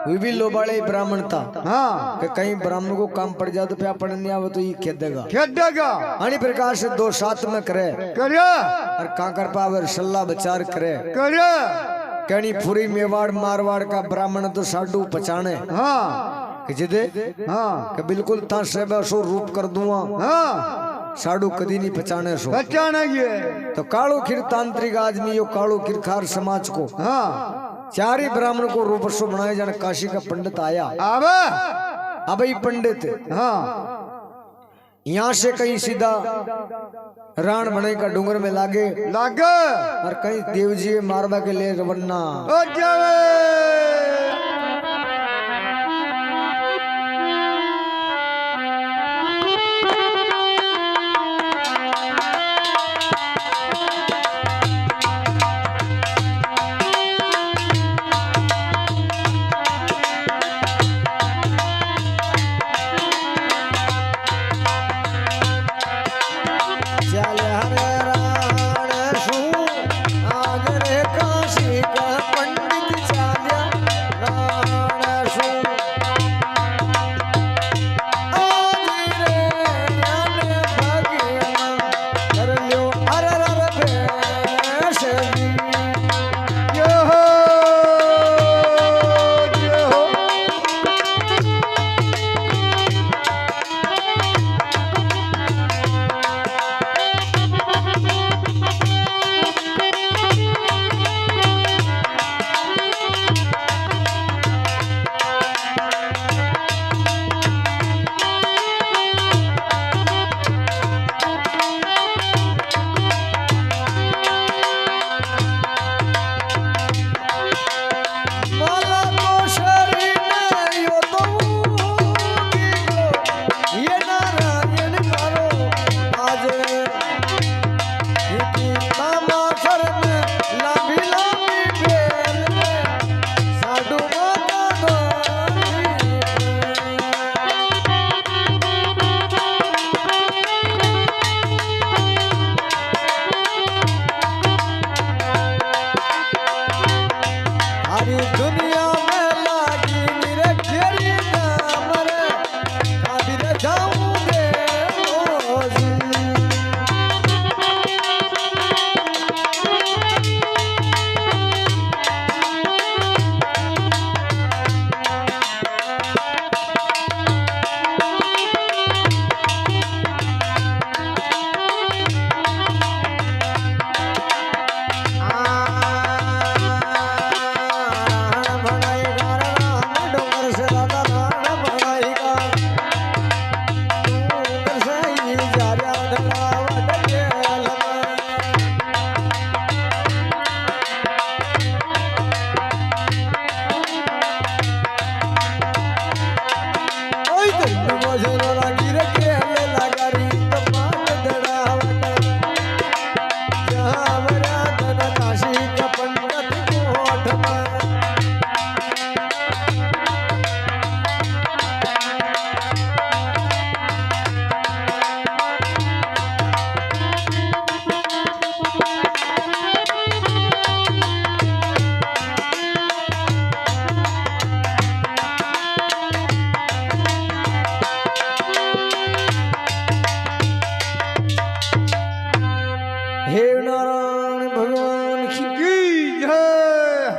वे भी लोबाड़े ब्राह्मण था। हाँ कि कहीं ब्राह्मण को काम पड़ जाए तो फिर अपन नहीं आवे तो ये खेदेगा अनि प्रकार से दो साथ में करे और का कर पावे सलाह विचार करे कहनी पूरी मेवाड़ मारवाड़ का ब्राह्मण तो साडू पहचाने कि जिदे कि बिल्कुल ता से सो रूप कर दूंगा साडू कदी नहीं पहचाने सो तो कालो खीर तांत्रिक आदमी यो कालो खीर खार समाज को चार ही ब्राह्मण को रूप सो बनाए जाने काशी का पंडित आया अब ही पंडित यहाँ से कहीं सीधा राण बने का डूंगर में लागे और कहीं देव जी मारवा के ले रवन्ना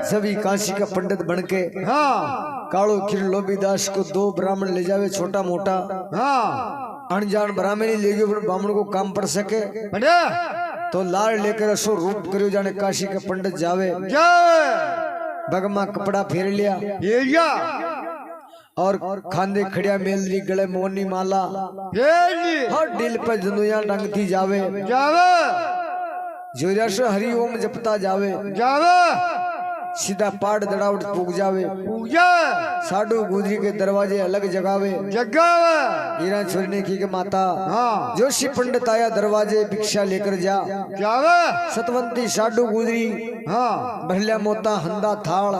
सभी काशी का पंडित बनके कालो खीर लोबीदास को दो ब्राह्मण ले जावे छोटा मोटा अनजान ब्राह्मण ले गए ब्राह्मण को काम पड़ सके तो लाल लेकर असो रूप करियो जाने काशी का पंडित जावे बगमा कपड़ा फेर लिया और खांदे खड़िया मेलरी गले मोनी माला हर दिल पे जनुया टंगती जावे जोरिया से हरि ओम जपता जावे सीधा पाड़ दड़ावट पूग जावे साडू गुजरी के दरवाजे अलग जगावे हीरा छोड़ने की के माता जोशी पंडित आया दरवाजे भिक्षा लेकर जा सतवंती साडू गुजरी भरलिया मोता हंदा थाल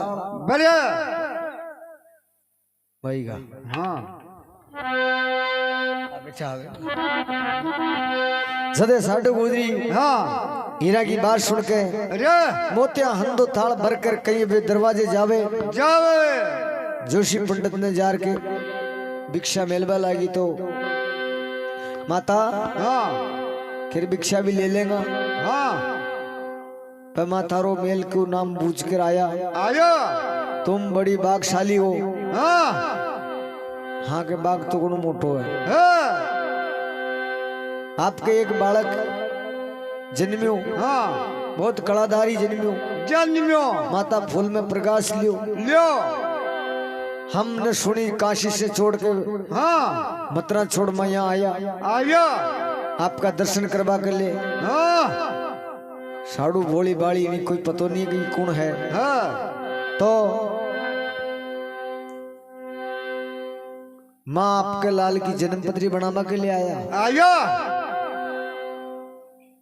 भाई का सदे साडू गुजरी हीरा की बात सुन के मोतिया हंदो थाल भरकर कहीं भी दरवाजे जावे जोशी पंडित ने जार के भिक्षा मेलवा लागी तो माता फिर भिक्षा भी ले लेगा। पर माता रो मेल को नाम बूझ कर आया तुम बड़ी बागशाली हो। हाँ के बाग तो कोनो मोटो है। आपके एक बालक जन्म्यो बहुत कलाधारी जन्म्यो माता फूल में प्रकाश लियो हमने सुनी काशी से छोड़ के मथुरा छोड़ मैं यहाँ आया आपका दर्शन करवा के लिए। साड़ू भोली बाड़ी नहीं कोई पतो नहीं कि कौन है। तो माँ आपके लाल की जन्मपत्री बनावा के लिए आया।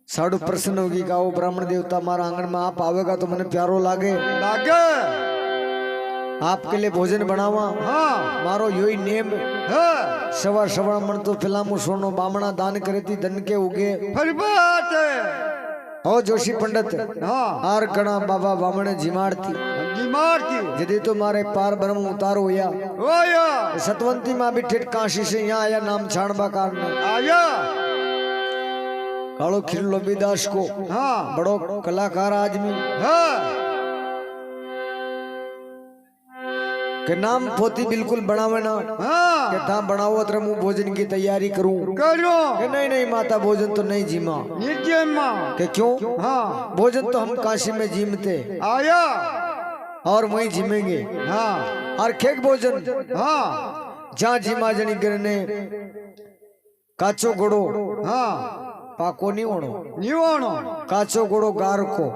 साड़ू प्रसन्न होगी का वो ब्राह्मण देवता हमारा आंगन में आप आवेगा तो मैंने प्यारो लागे आपके लिए भोजन बनावा। मारो यो ही नेम सवा सवा मन तो फिलामु सोनो बामणा दान करे थी धन के उगे हो जोशी पंडित आर गणा बाबा बामणे जिमारती जदे तो मारे पार ब्रह्म उतारो होया सतवंती माँ भी ठेठ काशी से यहाँ आया नाम छाणबा कारण आया कालो खिल्लो बिदास को बड़ो कलाकार आदमी के नाम पोती बिल्कुल बनावे ना के था बनाओ अत्र मु भोजन की तैयारी करूं के नहीं माता भोजन तो नहीं जीमा के क्यों भोजन तो हम काशी में जीमते आया और वहीं जीमेंगे। और खेक भोजन जहाँ जीमा जनी गिरने काचो घोड़ो पाको नहीं होनो काचो घोड़ो गार को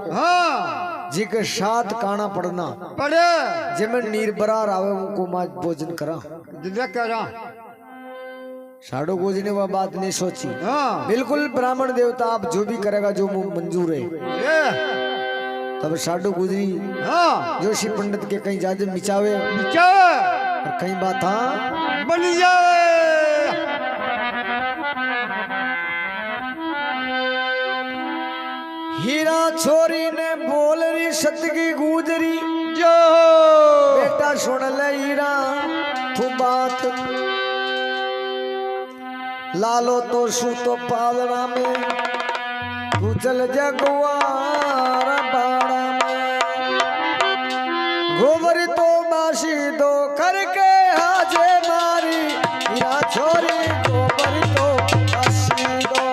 जी के साथ काना पड़ना पड़े जिमें नीर बरार आवे उनको माज भोजन करा साड़ो गोजी ने वह बात नहीं सोची। बिल्कुल ब्राह्मण देवता आप जो भी करेगा जो मंजूर है। तब साडू गुजरी जोशी पंडित के कहीं जाजे मिचावे और कहीं बात बन जाए। हीरा छोरी ने बोल रही सतगी गुजरी जो बेटा सुन ले हीरा तू बात लालो तो सू तो पालना में तू चल जगवार बाड़ा में गोबर तो बासी दो करके हाजे मारी हीरा छोरी गोबर तो बासी दो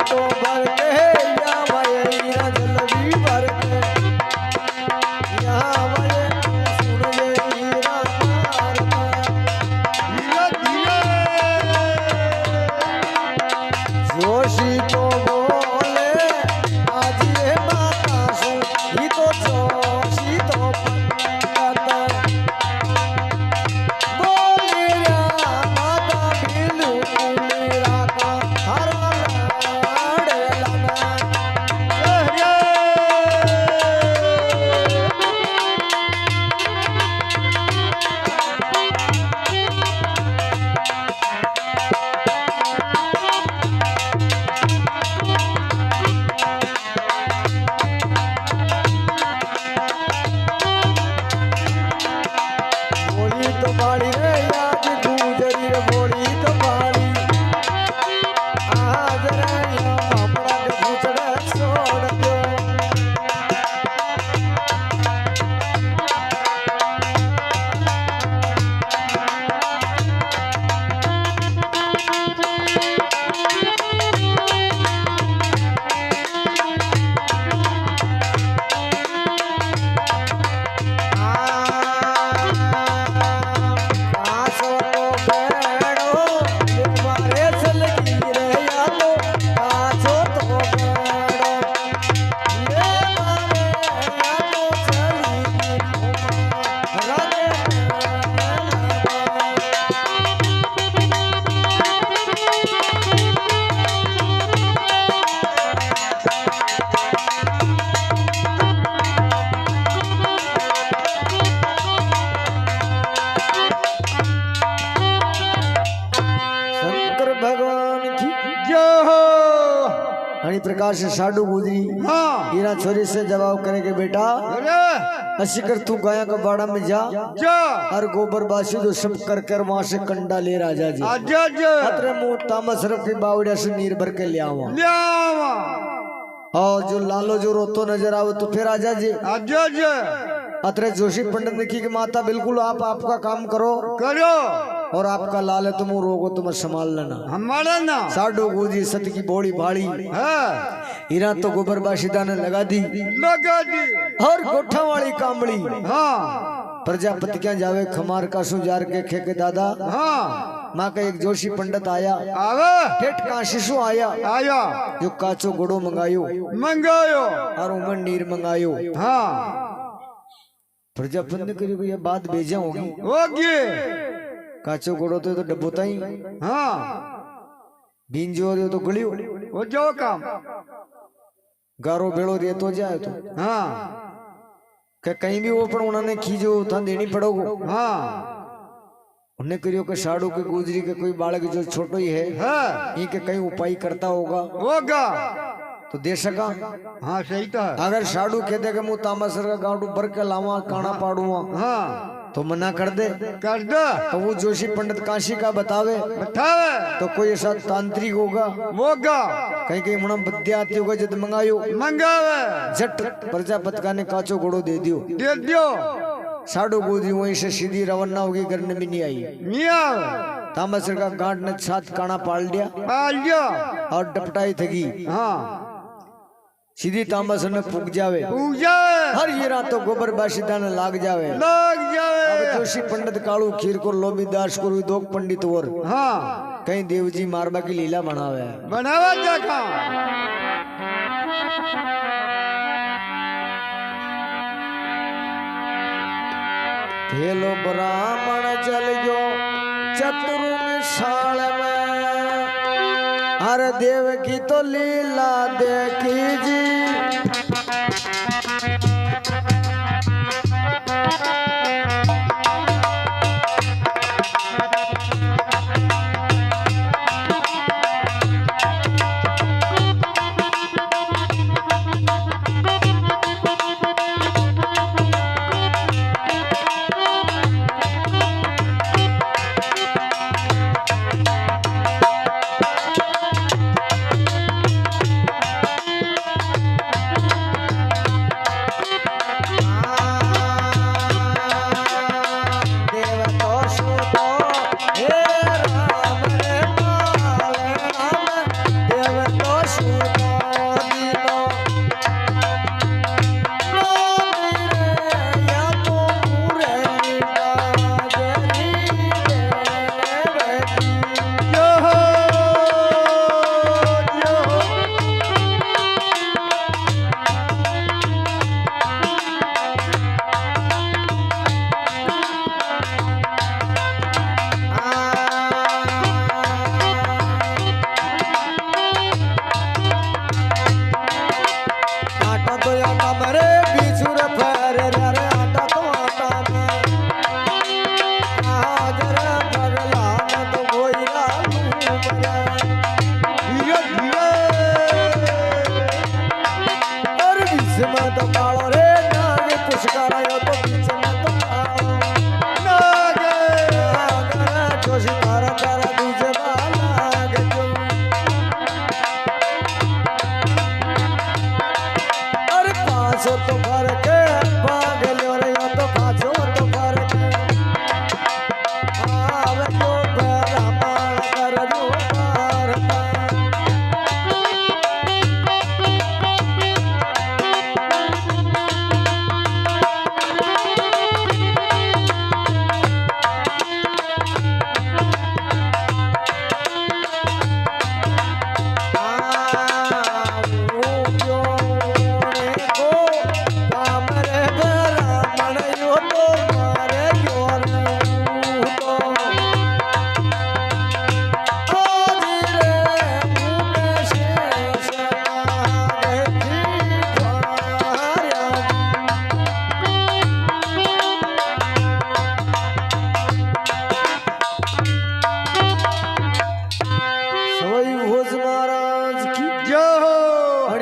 तो प्रकार से साडू गुजरी हीरा छोरी से जवाब करे के बेटा ऐसी कर तू गाया का बाड़ा में जा और गोबर बासी जो सब कर कर वहां से कंडा ले राजा जी अतरे मुंह तामस रफ की बावड़िया से नीर भर के ले आवा और जो लालो जो रोतो नजर आवे तो फिर आजा जी अतरे जोशी पंडित ने की माता बिल्कुल आप आपका काम करो और आपका लाल है तुम रोगो तुम संभाल लेना हमारा ना साडू गुजी सत की बोड़ी भाड़ी हीरा तो गोबर बाशिदा ने लगा दी और गोठा वाली कामड़ी प्रजापति क्या जावे खमार का सुजार के खेके दादा माँ का एक जोशी पंडित आया ठेठ का शिशु आया जो काचो गुड़ो मंगायो और उमन नीर मंगायो प्रजापति ने करी ये बात भेजा होगी काचो गुड़ो तो डब्बोता ही बीन जो दे तो गलियो हो जाओ काम गारो भेड़ो दे तो जाए तो कहीं भी वो पर उन्होंने खींचो था देनी पड़ोगो उन्हें करियो के साड़ू के गुजरी के कोई बालक जो छोटो ही है ये के कहीं उपाय करता होगा तो दे सका सही तो है अगर साड़ू कहते के मुँह तामसर का गांडू भर के लावा काना पाड़ूआ तो मना कर दे तो वो जोशी पंडित काशी का बतावे तो कोई ऐसा तांत्रिक होगा कहीं कहीं मुना विद्या आती होगा जब मंगावे झट प्रजापति का ने काचो घोड़ो दे दियो साडू गुजरी वहीं से सीधी रवाना होगी करने भी नहीं आई तामसर का गांठ ने छात काना पाल दिया और डपटाई थकी सीधी तामसर ने पूग जावे हर ये रात तो गोबर बाशिदा ने लाग जावे अब जोशी पंडित कालू खीर को लोबी दास को दो पंडित और कहीं देवजी मारबा की लीला बनावा देखा हेलो ब्राह्मण चल गयो चतुर्मिशाल में हर देव की तो लीला देखी जी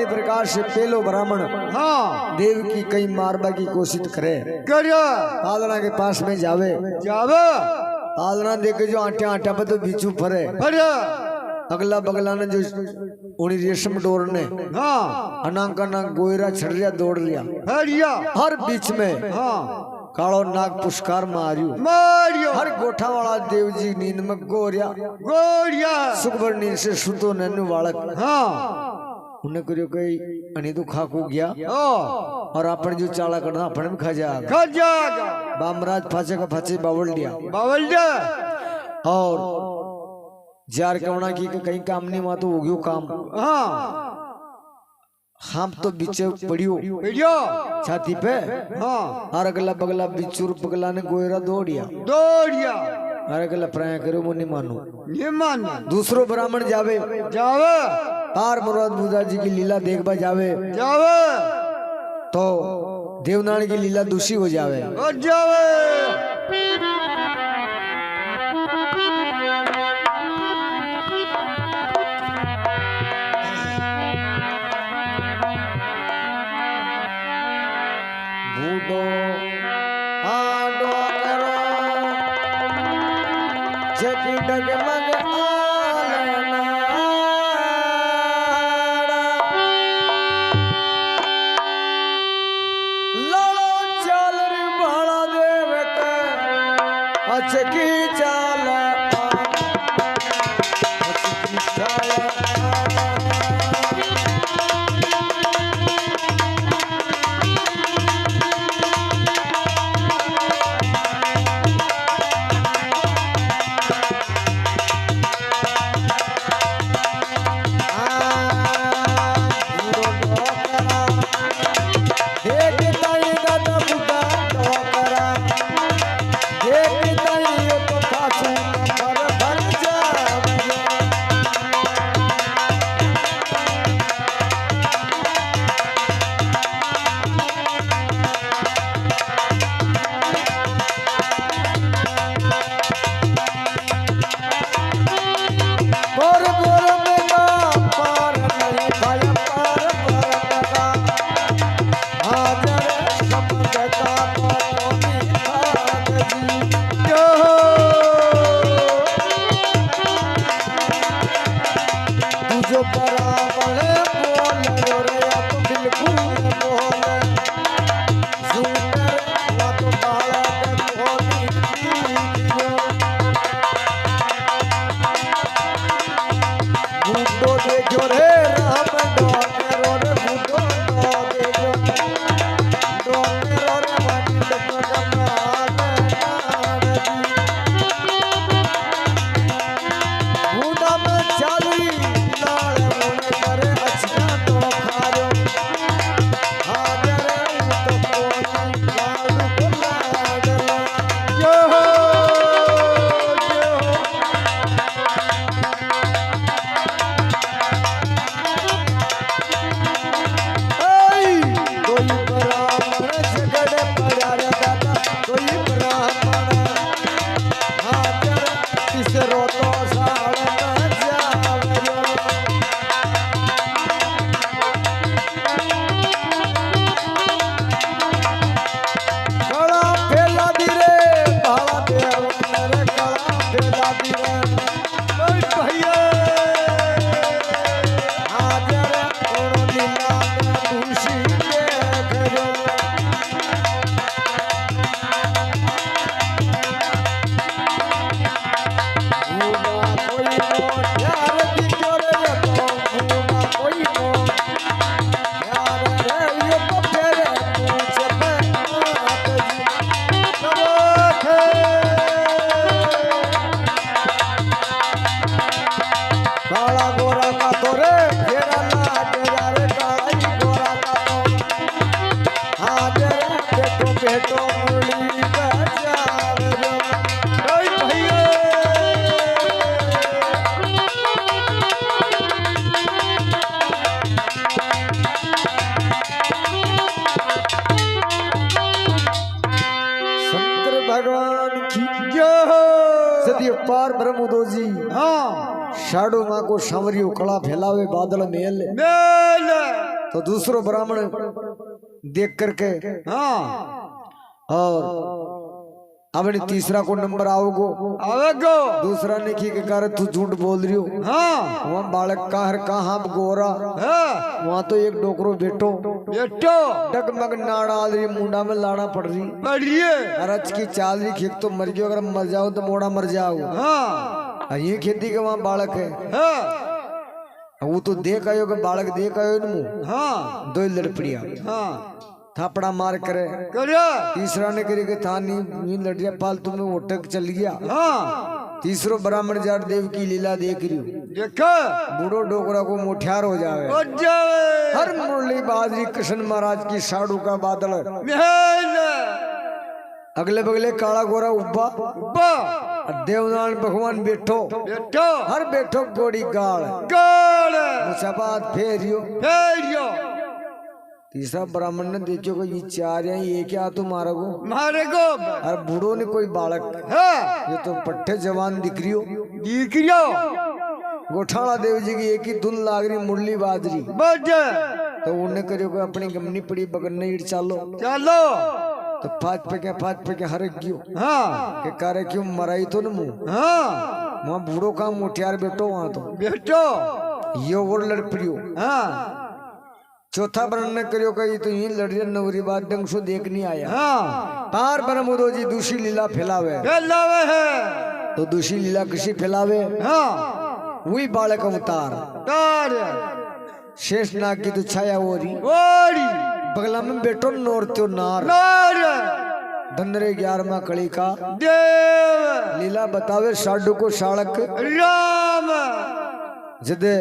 आणि प्रकार से पेलो ब्राह्मण हाँ देव की कई मारबा की कोशिश करे पालना के पास में जावे पालना देखे जो आटा आटा पे तो बिच्छू फरे अगला बगला ने जो उन्हीं रेशम डोर ने अनांका नाग गोयरा छड़िया दौड़ लिया हर बीच में कालो नाग पुष्कार मारियो हर गोठा वाला देव जी नींद में गोरिया सुखबर नींद से सुतो नन्नू बालक उन्हें करियो कई अनी तो खाकू गया और अपन जो चाला करना अपन में खा जाएगा बामराज फाचे का फाचे बावल दिया और जार कवना की कहीं काम नहीं हुआ तो हो गयो काम हम तो बीचे पड़ियो छाती पे और अगला बगला बिचूर पगला ने गोयरा दौड़िया अरे अगला प्राय करो वो नहीं मानो दूसरो ब्राह्मण जावे पार मुराद बुधा जी की लीला देखबा जावे तो देवनारायण की लीला दूषी हो जावे पार ब्रह्मदो जी हाँ शाडो माँ को सांवरियो कला फैलावे बादल मेल तो दूसरो ब्राह्मण देख करके हाँ और अब तीसरा को नंबर आओगो आवेगो दूसरा ने की कर तू झूठ बोल रही हो। हाँ वहाँ बालक का हर कहाँ गोरा हाँ वहाँ तो एक डोकरो बेटो बेटो डगमग नाड़ा आ रही मुंडा में लाना पड़ रही है अरच की चाल रही खेत तो मर गयो अगर मर जाओ तो मोड़ा मर जाओ। हाँ ये खेती के वहाँ बालक है हाँ वो तो देख आयो कि बालक देख आयो न हाँ दो लड़पड़िया हाँ थापड़ा मार करे तीसरा ने करे कि था नहीं लड़िया फालतू में उठक चल गया। हाँ तीसरो ब्राह्मण जाट देव की लीला देख रही देखो बूढ़ो डोकरा को मुठियार हो जावे हर मुरली बाजरी कृष्ण महाराज की साड़ू का बादल अगले बगले काला गोरा उब्बा देवनारायण भगवान बैठो हर बैठो गोड़ी गाड़ मुसाबात फेरियो तीसरा ब्राह्मण ने देखो कि ये चार हैं ये क्या तो मारेगो और बूढ़ो ने कोई बालक ये तो पट्टे जवान दिख रही हो गोठाला देव जी की एक ही धुन लाग रही मुरली बाजरी तो उन्हें करियो को अपनी गमनी पड़ी बगन्ने इट चालो तो फाच पे के हर गयो के कारे क्यों मराई तो न मुंह वहाँ बूढ़ो का मुठियार बैठो वहाँ तो ये और लड़ पड़ियो। चौथा वर्णन करियो का ये तो यही लड़िया नवरी बात ढंग से देख नहीं आया। पार ब्रह्मदो जी दूसरी लीला फैलावे है तो दूसरी लीला किसी फैलावे वही बालक अवतार शेष नाग की तो छाया ओरी बगला में बैठो नोरत्यो नार धनरे 11वां कड़ी का देव लीला बतावे साडू को साड़क राम जदे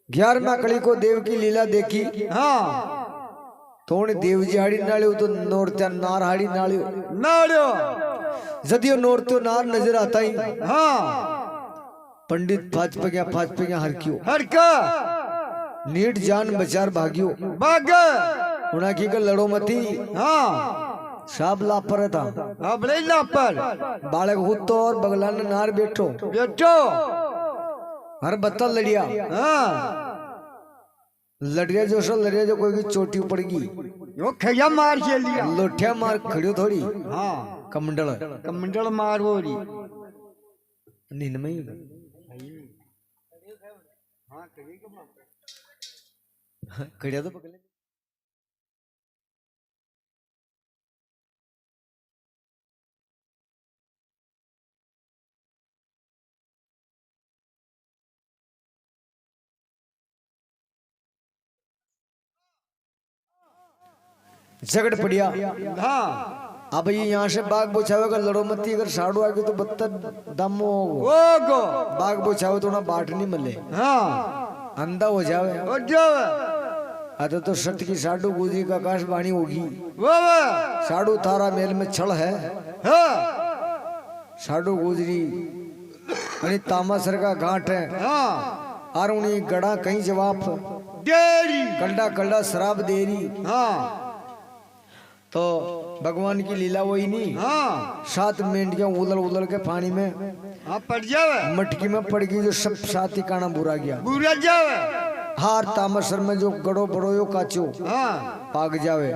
11वां कड़ी को देव की लीला देखी तो देव जी हाड़ी नालियो तो नोरत्या नार हाड़ी नालियो जदियो नोरत्यो नार नजर आता ही पंडित फाच पे गया हरक्यो नीट जान बचार भाग्यो उना की का लड़ो मती साब लापर था बालक हुत तो और बगला ने नार बैठो हर बत्ता लड़िया लड़िया जो कोई की चोटी पड़ गई खैया मार के लिया लोठिया मार खड़ियो थोड़ी कमंडल मार वो रही नींद में ही खड़िया तो पकड़ झगड़ पड़िया। अब ये यहाँ से बाग बोछावेगा लड़ो मती अगर साड़ू आगे तो बत्तर दम होगो बाग बोछावे तो ना बाट नहीं मिले अंधा हो जावे अरे तो सत्य की साडू गुजरी का आकाशवाणी होगी साडू थारा मेल में छल है साडू गुजरी तामासर का घाट है और उन्हीं गड़ा कहीं जवाब कल्डा शराब देरी तो भगवान की लीला वही नहीं 7 मेंढियां उलल के पानी में पड़ जावे मटकी में पड़ गई जो सब साथी काना बुरा जावे हार तामसर में जो गड़ो बड़ो यो काचो पाग जावे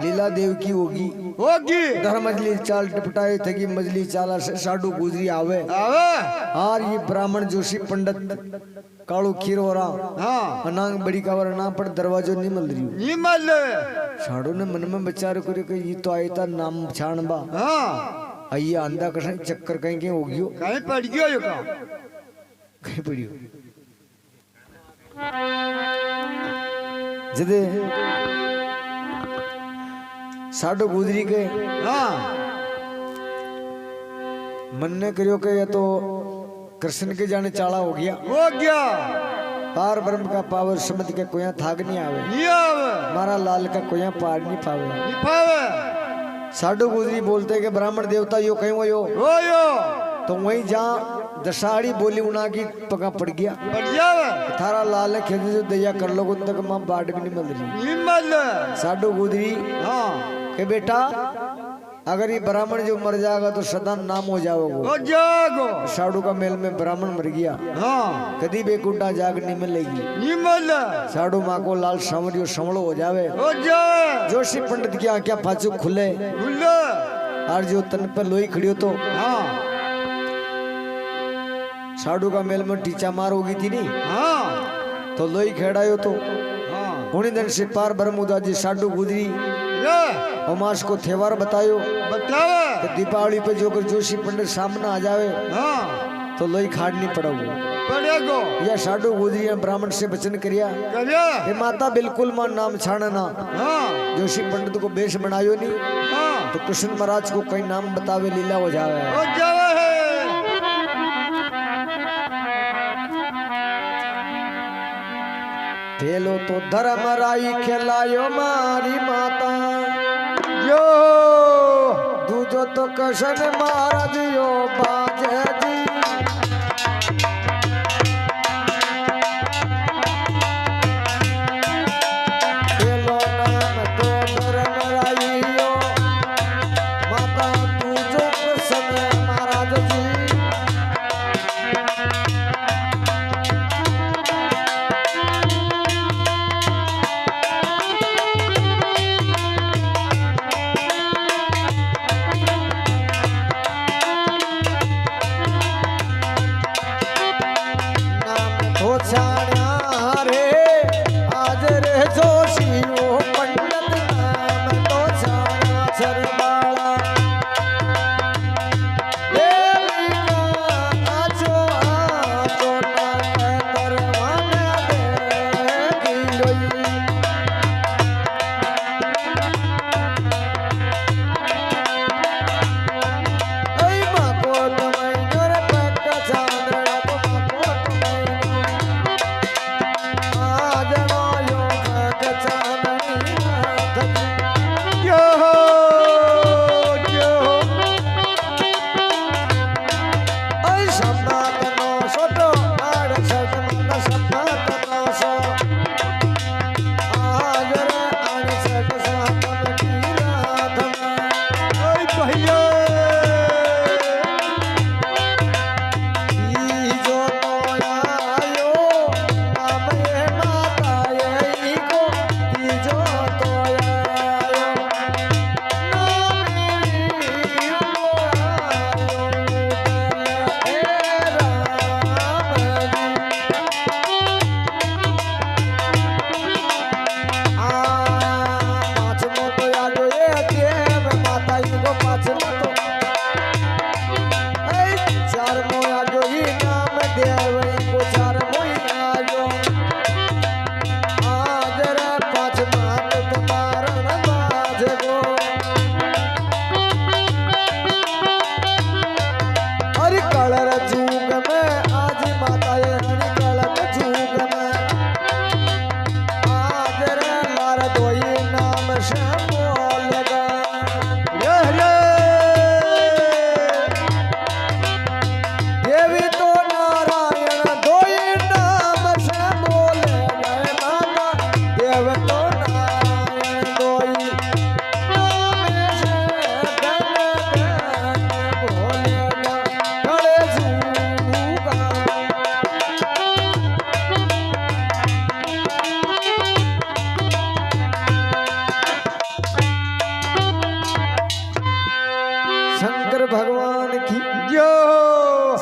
लीला देव की होगी धर्म मजली चाल टपटाए थे कि मजली चाला से साडू गुजरी आवे हार ये ब्राह्मण जोशी पंडित कालू खीर हो रहा अनांग बड़ी कावर ना पर दरवाजो नहीं मिल रही साडू ने मन में विचार करे कि ये तो आया था नाम छाणबा आइए आंधा कहीं चक्कर कहीं होगी कहीं पड़ गयो कहीं पड़ियो जदे साडू गुजरी के मन ने करियो के या तो कृष्ण के जाने चाला हो गया पार ब्रह्म का पावर समझ के कोई थाक नहीं आवे मारा लाल का कोई पार नहीं पावे साडू गुजरी बोलते कि ब्राह्मण देवता यो कहीं वो तो वहीं जहाँ दशाड़ी बोली उना की पका पड़ गया थारा लाल खेत जो दया कर लो तक मां बाट भी नहीं मिल रही साडू गुजरी के बेटा अगर ये ब्राह्मण जो मर जाएगा तो सदा नाम हो जाओगे। हो जागो। साडू का मेल में ब्राह्मण मर गया, हाँ कदी बेकुंडा जाग नहीं मिलेगी। निमल साडू माँ को लाल सांवरियो संवलो हो जावे। हो जाए जोशी पंडित की आंखें फाचू खुले खुला। और जो तन पे लोई खड़ी तो हाँ साडू का मेल में टीचा मार होगी थी नहीं, हाँ तो लोई खेड़ायो तो हाँ उन्हीं दिन से पार ब्रह्मुदा जी साडू गुजरी ले उमास को त्योहार बतायो बतावा। कि दीपावली पे जो कर जोशी पंडित सामने आ जावे हाँ तो लोई खाड़नी पड़ोगे। पड़ेगो। या साडू गुजरी ने ब्राह्मण से वचन करिया करे। हे माता बिल्कुल मां नाम छाड़ना। हाँ जोशी पंडित को बेश बनायो नहीं हाँ तो कृष्ण महाराज को कई नाम बतावे लीला हो जावे। हो जावे है। खेलो तो धर्म राई खिलायो मारी माता, यो दूजो तो कृष्ण महाराज यो बाजे जी। खेलो नाम तो धर्म राई यो माता, दूजो कृष्ण महाराज जी।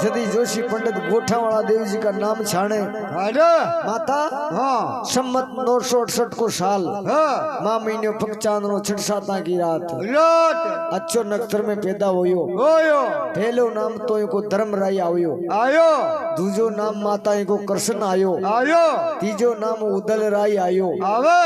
सदी जोशी पंडित गोठावाला देव जी का नाम छाने माता। हाँ सम्मत 968 को साल हाँ माँ महीने पक चांदनो छिड़साता की रात रात अच्छो नक्षत्र में पैदा होयो। होयो पहलो नाम तो इनको धर्म राय आयो आयो। दूजो नाम माता इनको कृष्ण आयो आयो। तीजो नाम उदल राय आयो। आवे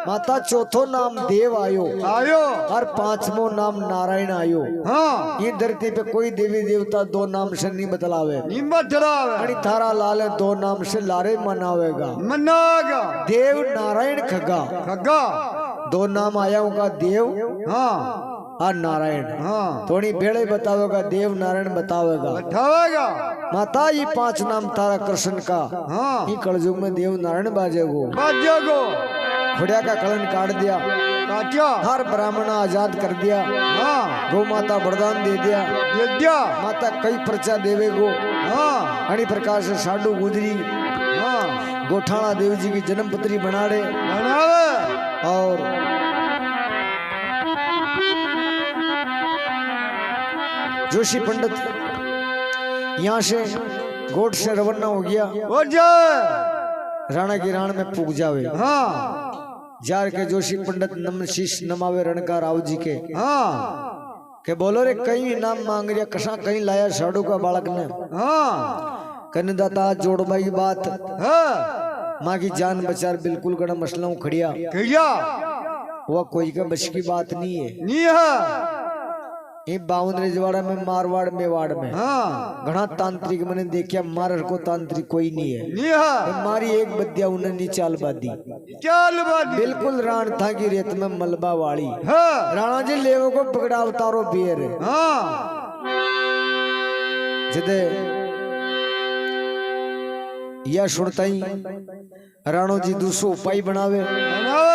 माता चौथो नाम देव आयो आयो। और पांचवो नाम नारायण आयो। हाँ ये धरती पे कोई देवी देवता दो नाम से नहीं बतलावे। निम्बतलावे थारा लाल दो नाम से लारे मनावेगा मनागा। देव नारायण खगा खगा दो नाम आया होगा देव हाँ और नारायण। हाँ थोड़ी बेड़े बतावेगा देव नारायण बतावेगा। बैठावेगा माता ये 5 नाम तारा कृष्ण का हाँ ये कलयुग में देव नारायण बाजेगो बाजेगो। खुड़िया का कलन काट दिया, काटिया हर ब्राह्मण आजाद कर दिया, हाँ गौ माता वरदान दे दिया, दे दिया माता कई पर्चा देवे गो। हाँ अणी प्रकार से साडू गुजरी हाँ गोठाणा देवी जी की जन्मपत्री बनाड़े बनावे और जोशी पंडित यहाँ से गोट से रवाना हो गया, हो जाए राणा की राण में पुग जावे। हाँ जार के जोशी पंडित नमन शीश नमावे रणका राव जी के हाँ के बोलो रे कहीं नाम मांग रिया कसा कहीं लाया साडू का बालक ने हाँ कन्ने दाता जोड़बाई बात हाँ माँ की जान बचार बिल्कुल गड़ा मसला खड़िया किया वह कोई का बच की बात नहीं है। नहीं है ये 52 रजवाड़ा में मारवाड़ मेवाड़ में हाँ घना तांत्रिक मैंने देखा मार को तांत्रिक कोई नहीं है। नहीं है हमारी एक बद्या उन्हें नहीं चाल बादी चल बादी बिल्कुल राण था की रेत में मलबा वाली हाँ राणा जी लेवो को पकड़ा अवतारो बेर हाँ जदे या सुनता ही राणो जी दूसरो उपाय बनावे बनावे